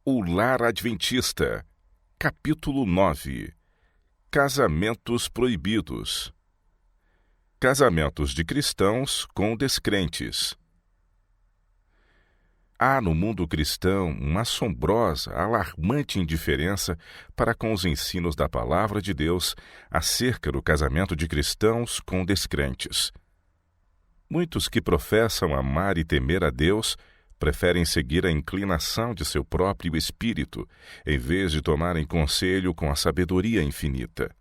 O Lar Adventista, capítulo 9. Casamentos proibidos. Casamentos de cristãos com descrentes. Há no mundo cristão uma assombrosa, alarmante indiferença para com os ensinos da Palavra de Deus acerca do casamento de cristãos com descrentes. Muitos que professam amar e temer a Deus preferem seguir a inclinação de seu próprio espírito, em vez de tomarem conselho com a sabedoria infinita.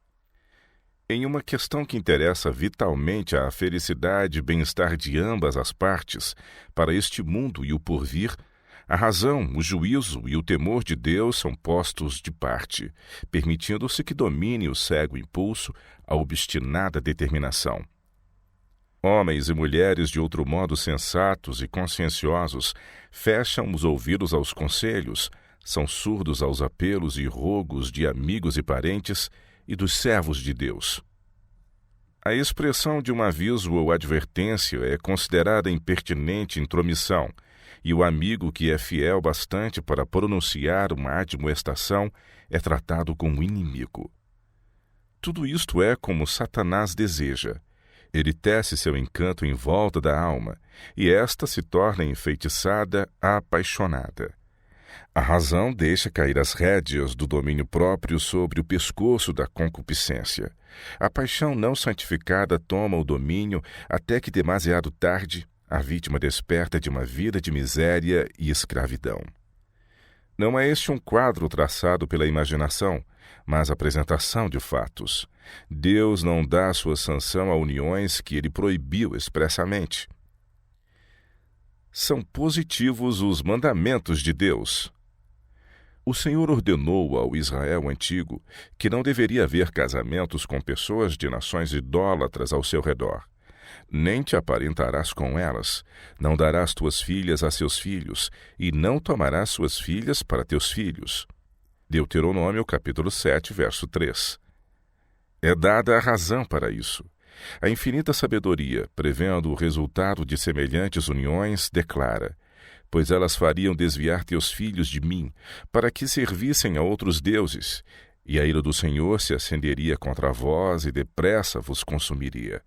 Em uma questão que interessa vitalmente à felicidade e bem-estar de ambas as partes, para este mundo e o porvir, a razão, o juízo e o temor de Deus são postos de parte, permitindo-se que domine o cego impulso, a obstinada determinação. Homens e mulheres de outro modo sensatos e conscienciosos fecham os ouvidos aos conselhos, são surdos aos apelos e rogos de amigos e parentes e dos servos de Deus. A expressão de um aviso ou advertência é considerada impertinente intromissão, e o amigo que é fiel bastante para pronunciar uma admoestação é tratado como inimigo. Tudo isto é como Satanás deseja. Ele tece seu encanto em volta da alma, e esta se torna enfeitiçada, apaixonada. A razão deixa cair as rédeas do domínio próprio sobre o pescoço da concupiscência. A paixão não santificada toma o domínio até que, demasiado tarde, a vítima desperta de uma vida de miséria e escravidão. Não é este um quadro traçado pela imaginação, mas apresentação de fatos. Deus não dá sua sanção a uniões que ele proibiu expressamente. São positivos os mandamentos de Deus. O Senhor ordenou ao Israel antigo que não deveria haver casamentos com pessoas de nações idólatras ao seu redor. Nem te aparentarás com elas, não darás tuas filhas a seus filhos, e não tomarás suas filhas para teus filhos. Deuteronômio capítulo 7, verso 3. É dada a razão para isso. A infinita sabedoria, prevendo o resultado de semelhantes uniões, declara: pois elas fariam desviar teus filhos de mim, para que servissem a outros deuses, e a ira do Senhor se acenderia contra vós e depressa vos consumiria.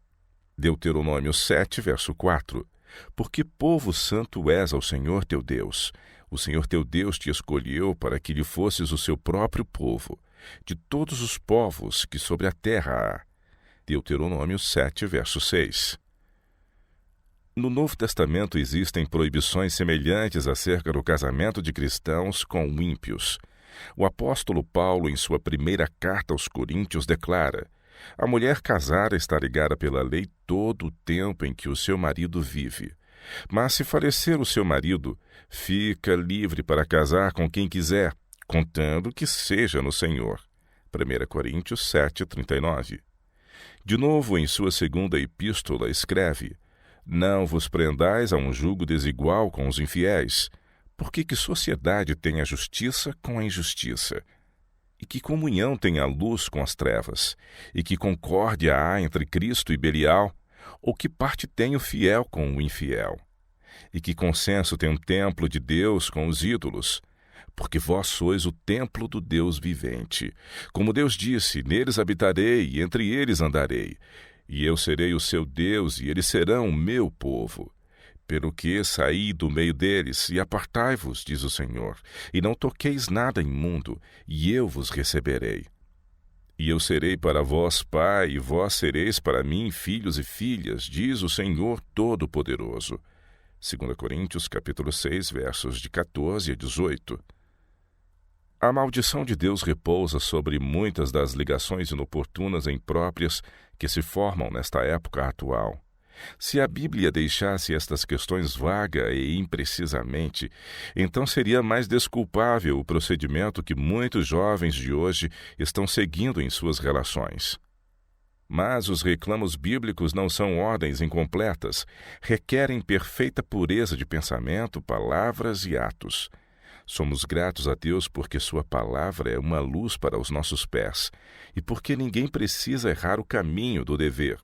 Deuteronômio 7, verso 4. Porque povo santo és ao Senhor teu Deus. O Senhor teu Deus te escolheu para que lhe fosses o seu próprio povo, de todos os povos que sobre a terra há. Deuteronômio 7, verso 6. No Novo Testamento existem proibições semelhantes acerca do casamento de cristãos com ímpios. O apóstolo Paulo, em sua primeira carta aos Coríntios, declara: a mulher casada está ligada pela lei todo o tempo em que o seu marido vive. Mas se falecer o seu marido, fica livre para casar com quem quiser, contando que seja no Senhor. 1 Coríntios 7, 39. De novo, em sua segunda epístola, escreve: não vos prendais a um jugo desigual com os infiéis, porque que sociedade tem a justiça com a injustiça? E que comunhão tem a luz com as trevas? E que concórdia há entre Cristo e Belial? Ou que parte tem o fiel com o infiel? E que consenso tem o templo de Deus com os ídolos? Porque vós sois o templo do Deus vivente. Como Deus disse: neles habitarei e entre eles andarei. E eu serei o seu Deus e eles serão o meu povo. Pelo que saí do meio deles e apartai-vos, diz o Senhor, e não toqueis nada imundo, e eu vos receberei. E eu serei para vós pai, e vós sereis para mim filhos e filhas, diz o Senhor Todo-Poderoso. 2 Coríntios capítulo 6, versos de 14 a 18. A maldição de Deus repousa sobre muitas das ligações inoportunas e impróprias que se formam nesta época atual. Se a Bíblia deixasse estas questões vaga e imprecisamente, então seria mais desculpável o procedimento que muitos jovens de hoje estão seguindo em suas relações. Mas os reclamos bíblicos não são ordens incompletas, requerem perfeita pureza de pensamento, palavras e atos. Somos gratos a Deus porque sua palavra é uma luz para os nossos pés e porque ninguém precisa errar o caminho do dever.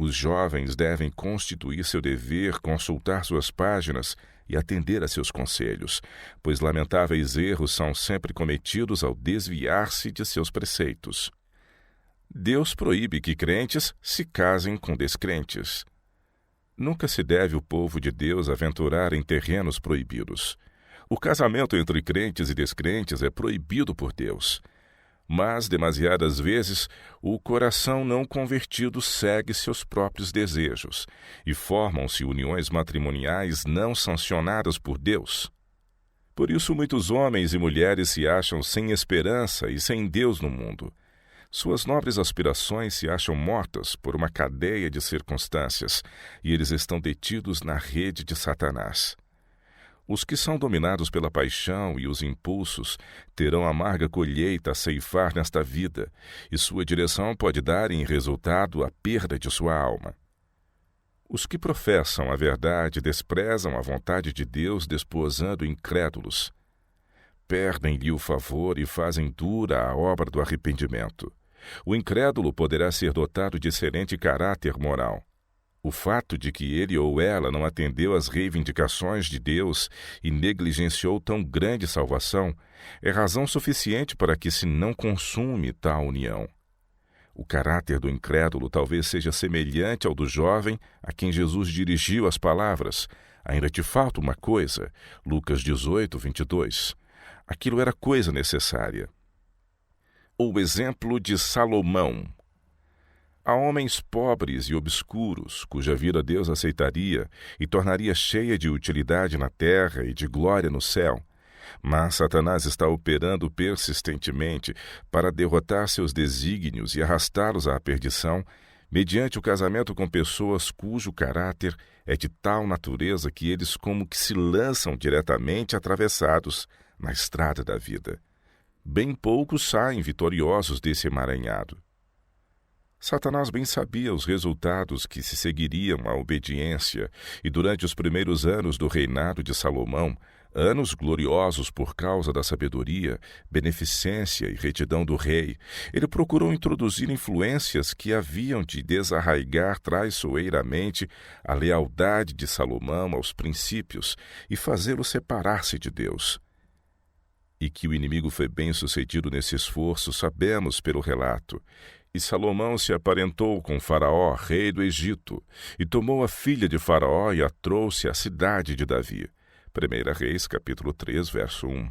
Os jovens devem constituir seu dever, consultar suas páginas e atender a seus conselhos, pois lamentáveis erros são sempre cometidos ao desviar-se de seus preceitos. Deus proíbe que crentes se casem com descrentes. Nunca se deve o povo de Deus aventurar em terrenos proibidos. O casamento entre crentes e descrentes é proibido por Deus. Mas, demasiadas vezes, o coração não convertido segue seus próprios desejos e formam-se uniões matrimoniais não sancionadas por Deus. Por isso, muitos homens e mulheres se acham sem esperança e sem Deus no mundo. Suas nobres aspirações se acham mortas por uma cadeia de circunstâncias e eles estão detidos na rede de Satanás. Os que são dominados pela paixão e os impulsos terão amarga colheita a ceifar nesta vida, e sua direção pode dar em resultado a perda de sua alma. Os que professam a verdade desprezam a vontade de Deus, desposando incrédulos. Perdem-lhe o favor e fazem dura a obra do arrependimento. O incrédulo poderá ser dotado de excelente caráter moral. O fato de que ele ou ela não atendeu às reivindicações de Deus e negligenciou tão grande salvação é razão suficiente para que se não consume tal união. O caráter do incrédulo talvez seja semelhante ao do jovem a quem Jesus dirigiu as palavras: "Ainda te falta uma coisa", Lucas 18, 22. Aquilo era coisa necessária. O exemplo de Salomão. Há homens pobres e obscuros, cuja vida Deus aceitaria e tornaria cheia de utilidade na terra e de glória no céu. Mas Satanás está operando persistentemente para derrotar seus desígnios e arrastá-los à perdição, mediante o casamento com pessoas cujo caráter é de tal natureza que eles como que se lançam diretamente atravessados na estrada da vida. Bem poucos saem vitoriosos desse emaranhado. Satanás bem sabia os resultados que se seguiriam à obediência, e durante os primeiros anos do reinado de Salomão, anos gloriosos por causa da sabedoria, beneficência e retidão do rei, ele procurou introduzir influências que haviam de desarraigar traiçoeiramente a lealdade de Salomão aos princípios e fazê-lo separar-se de Deus. E que o inimigo foi bem sucedido nesse esforço, sabemos pelo relato. E Salomão se aparentou com Faraó, rei do Egito, e tomou a filha de Faraó e a trouxe à cidade de Davi. 1 Reis, capítulo 3, verso 1.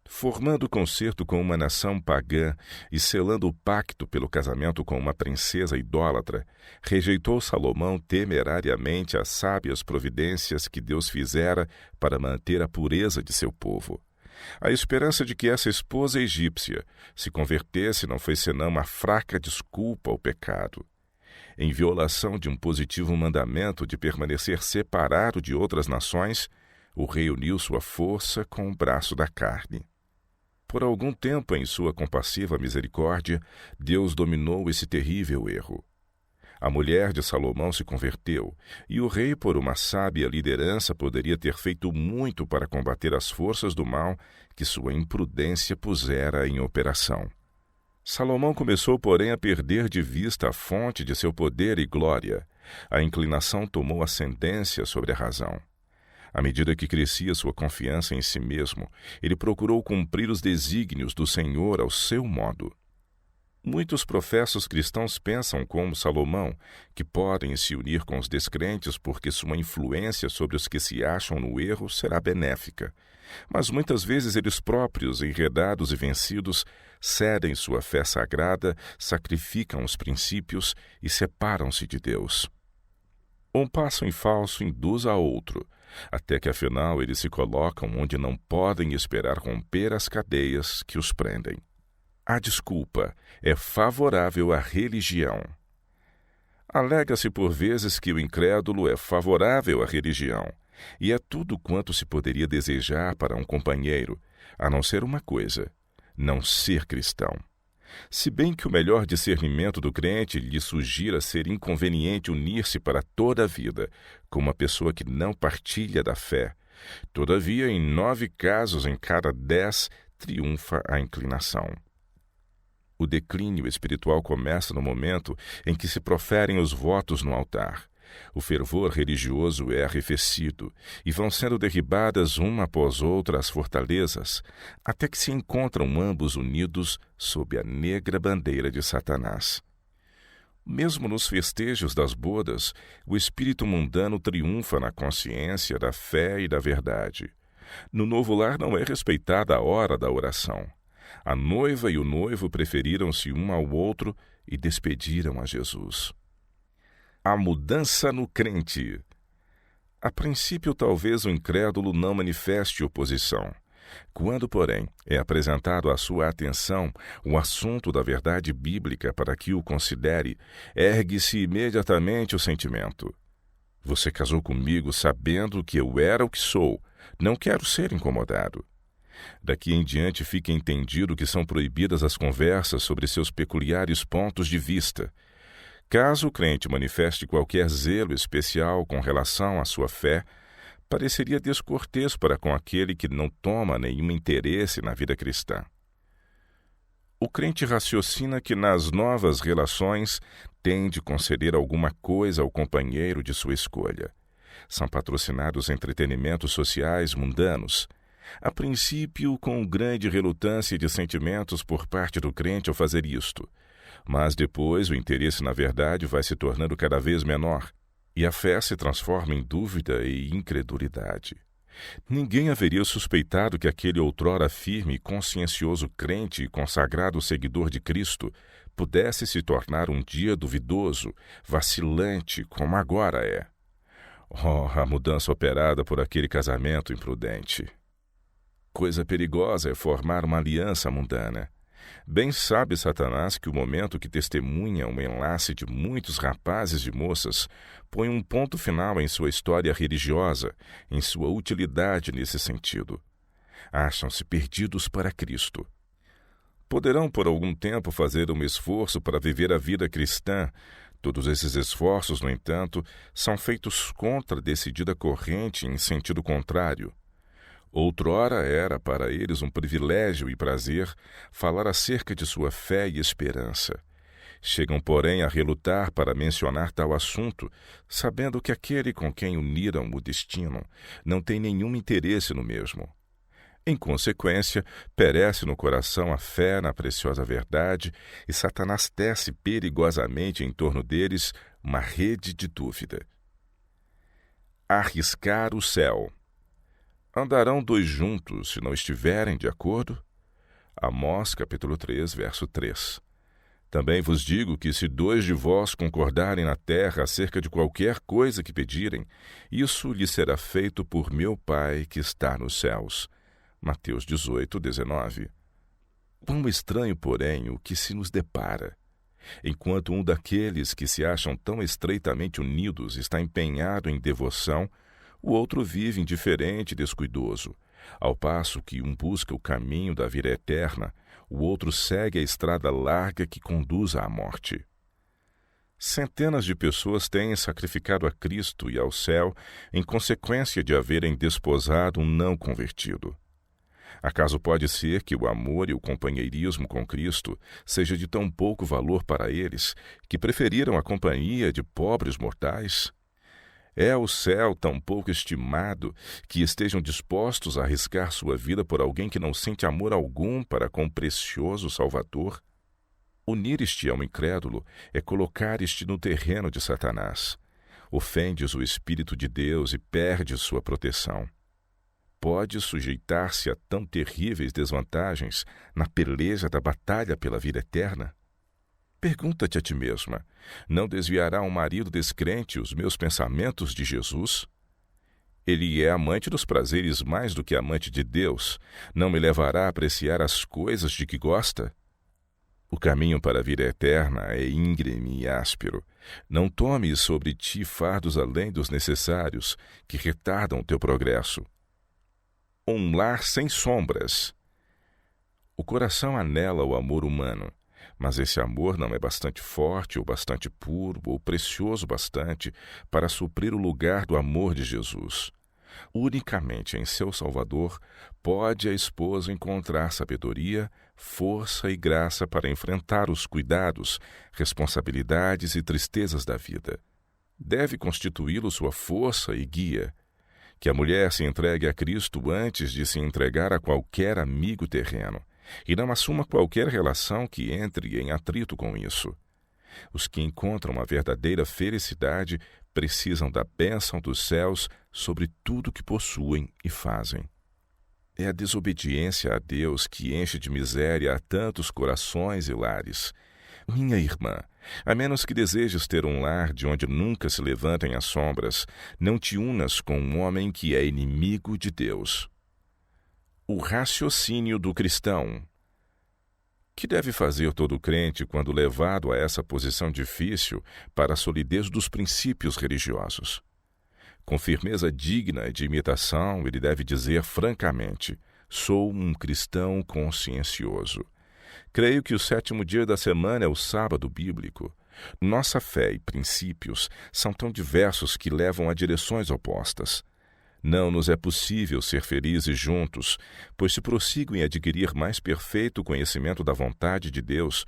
Formando concerto com uma nação pagã e selando o pacto pelo casamento com uma princesa idólatra, rejeitou Salomão temerariamente as sábias providências que Deus fizera para manter a pureza de seu povo. A esperança de que essa esposa egípcia se convertesse não foi senão uma fraca desculpa ao pecado. Em violação de um positivo mandamento de permanecer separado de outras nações, o rei uniu sua força com o braço da carne. Por algum tempo, em sua compassiva misericórdia, Deus dominou esse terrível erro. A mulher de Salomão se converteu, e o rei, por uma sábia liderança, poderia ter feito muito para combater as forças do mal que sua imprudência pusera em operação. Salomão começou, porém, a perder de vista a fonte de seu poder e glória. A inclinação tomou ascendência sobre a razão. À medida que crescia sua confiança em si mesmo, ele procurou cumprir os desígnios do Senhor ao seu modo. Muitos professos cristãos pensam como Salomão, que podem se unir com os descrentes porque sua influência sobre os que se acham no erro será benéfica. Mas muitas vezes eles próprios, enredados e vencidos, cedem sua fé sagrada, sacrificam os princípios e separam-se de Deus. Um passo em falso induz a outro, até que afinal eles se colocam onde não podem esperar romper as cadeias que os prendem. A desculpa é favorável à religião. Alega-se por vezes que o incrédulo é favorável à religião, e é tudo quanto se poderia desejar para um companheiro, a não ser uma coisa: não ser cristão. Se bem que o melhor discernimento do crente lhe sugira ser inconveniente unir-se para toda a vida com uma pessoa que não partilha da fé, todavia, em 9 casos em cada 10, triunfa a inclinação. O declínio espiritual começa no momento em que se proferem os votos no altar, O fervor religioso é arrefecido e vão sendo derribadas uma após outra as fortalezas, até que se encontram ambos unidos sob a negra bandeira de Satanás. Mesmo nos festejos das bodas, o espírito mundano triunfa na consciência da fé e da verdade. No novo lar não é respeitada a hora da oração. A noiva e o noivo preferiram-se um ao outro e despediram a Jesus. A mudança no crente. A princípio, talvez o incrédulo não manifeste oposição. Quando, porém, é apresentado à sua atenção o assunto da verdade bíblica para que o considere, ergue-se imediatamente o sentimento: você casou comigo sabendo que eu era o que sou, não quero ser incomodado. Daqui em diante fica entendido que são proibidas as conversas sobre seus peculiares pontos de vista. Caso o crente manifeste qualquer zelo especial com relação à sua fé, pareceria descortês para com aquele que não toma nenhum interesse na vida cristã. O crente raciocina que nas novas relações tem de conceder alguma coisa ao companheiro de sua escolha. São patrocinados entretenimentos sociais mundanos, a princípio com grande relutância de sentimentos por parte do crente ao fazer isto, mas depois o interesse na verdade vai se tornando cada vez menor, e a fé se transforma em dúvida e incredulidade. Ninguém haveria suspeitado que aquele outrora firme e consciencioso crente e consagrado seguidor de Cristo pudesse se tornar um dia duvidoso, vacilante, como agora é. Oh, a mudança operada por aquele casamento imprudente! Coisa perigosa é formar uma aliança mundana. Bem sabe Satanás que o momento que testemunha um enlace de muitos rapazes e moças põe um ponto final em sua história religiosa, em sua utilidade nesse sentido. Acham-se perdidos para Cristo. Poderão por algum tempo fazer um esforço para viver a vida cristã. Todos esses esforços, no entanto, são feitos contra a decidida corrente em sentido contrário. Outrora era para eles um privilégio e prazer falar acerca de sua fé e esperança. Chegam, porém, a relutar para mencionar tal assunto, sabendo que aquele com quem uniram o destino não tem nenhum interesse no mesmo. Em consequência, perece no coração a fé na preciosa verdade e Satanás tece perigosamente em torno deles uma rede de dúvida. Arriscar o céu. Andarão dois juntos se não estiverem de acordo? Amós, capítulo 3, verso 3. Também vos digo que se dois de vós concordarem na terra acerca de qualquer coisa que pedirem, isso lhes será feito por meu Pai que está nos céus. Mateus 18, 19. Quão estranho, porém, o que se nos depara. Enquanto um daqueles que se acham tão estreitamente unidos está empenhado em devoção, o outro vive indiferente e descuidoso, ao passo que um busca o caminho da vida eterna, o outro segue a estrada larga que conduz à morte. Centenas de pessoas têm sacrificado a Cristo e ao céu em consequência de haverem desposado um não convertido. Acaso pode ser que o amor e o companheirismo com Cristo seja de tão pouco valor para eles que preferiram a companhia de pobres mortais? É o céu tão pouco estimado que estejam dispostos a arriscar sua vida por alguém que não sente amor algum para com o precioso Salvador? Unir-te ao incrédulo é colocar-te no terreno de Satanás. Ofendes o Espírito de Deus e perdes sua proteção. Pode sujeitar-se a tão terríveis desvantagens na peleja da batalha pela vida eterna? Pergunta-te a ti mesma: não desviará um marido descrente os meus pensamentos de Jesus? Ele é amante dos prazeres mais do que amante de Deus. Não me levará a apreciar as coisas de que gosta? O caminho para a vida eterna é íngreme e áspero. Não tomes sobre ti fardos além dos necessários, que retardam teu progresso. Um lar sem sombras. O coração anela o amor humano, mas esse amor não é bastante forte ou bastante puro ou precioso bastante para suprir o lugar do amor de Jesus. Unicamente em seu Salvador pode a esposa encontrar sabedoria, força e graça para enfrentar os cuidados, responsabilidades e tristezas da vida. deve constituí-lo sua força e guia. Que a mulher se entregue a Cristo antes de se entregar a qualquer amigo terreno, e não assuma qualquer relação que entre em atrito com isso. Os que encontram a verdadeira felicidade precisam da bênção dos céus sobre tudo que possuem e fazem. É a desobediência a Deus que enche de miséria a tantos corações e lares. Minha irmã, a menos que desejes ter um lar de onde nunca se levantem as sombras, não te unas com um homem que é inimigo de Deus. O raciocínio do cristão. Que deve fazer todo crente quando levado a essa posição difícil para a solidez dos princípios religiosos? Com firmeza digna de imitação, ele deve dizer francamente: sou um cristão consciencioso. Creio que o 7º dia da semana é o sábado bíblico. Nossa fé e princípios são tão diversos que levam a direções opostas. Não nos é possível ser felizes juntos, pois se prossigo em adquirir mais perfeito conhecimento da vontade de Deus,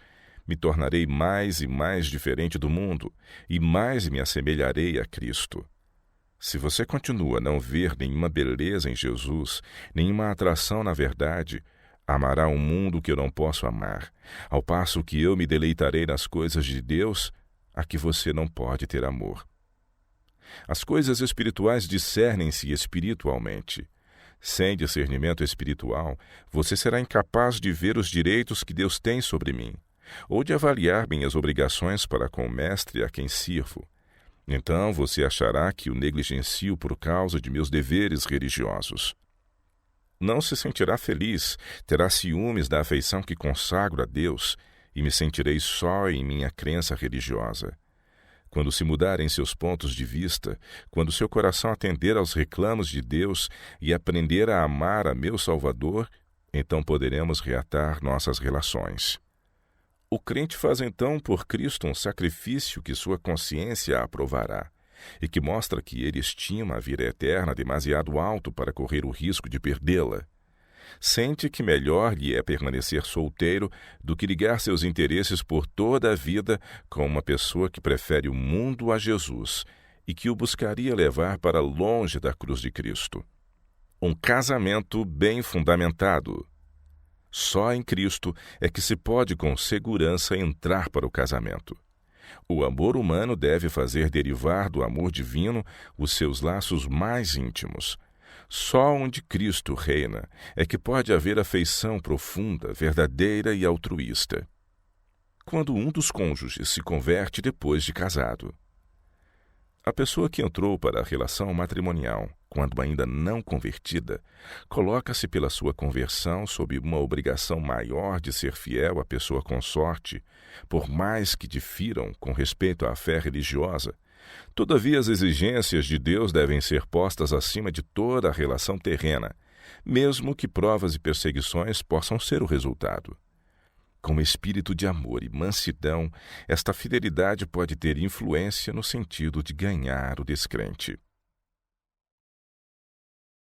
me tornarei mais e mais diferente do mundo, e mais me assemelharei a Cristo. Se você continua a não ver nenhuma beleza em Jesus, nenhuma atração na verdade, amará um mundo que eu não posso amar, ao passo que eu me deleitarei nas coisas de Deus, a que você não pode ter amor. As coisas espirituais discernem-se espiritualmente. Sem discernimento espiritual, você será incapaz de ver os direitos que Deus tem sobre mim, ou de avaliar minhas obrigações para com o Mestre a quem sirvo. Então você achará que o negligencio por causa de meus deveres religiosos. Não se sentirá feliz, terá ciúmes da afeição que consagro a Deus, e me sentirei só em minha crença religiosa. Quando se mudarem seus pontos de vista, quando seu coração atender aos reclamos de Deus e aprender a amar a meu Salvador, então poderemos reatar nossas relações. O crente faz então por Cristo um sacrifício que sua consciência aprovará, e que mostra que ele estima a vida eterna demasiado alto para correr o risco de perdê-la. Sente que melhor lhe é permanecer solteiro do que ligar seus interesses por toda a vida com uma pessoa que prefere o mundo a Jesus e que o buscaria levar para longe da cruz de Cristo. Um casamento bem fundamentado. Só em Cristo é que se pode com segurança entrar para o casamento. O amor humano deve fazer derivar do amor divino os seus laços mais íntimos. Só onde Cristo reina é que pode haver afeição profunda, verdadeira e altruísta. Quando um dos cônjuges se converte depois de casado. A pessoa que entrou para a relação matrimonial, quando ainda não convertida, coloca-se pela sua conversão sob uma obrigação maior de ser fiel à pessoa consorte, por mais que difiram com respeito à fé religiosa. Todavia, as exigências de Deus devem ser postas acima de toda a relação terrena, mesmo que provas e perseguições possam ser o resultado. Com espírito de amor e mansidão, esta fidelidade pode ter influência no sentido de ganhar o descrente.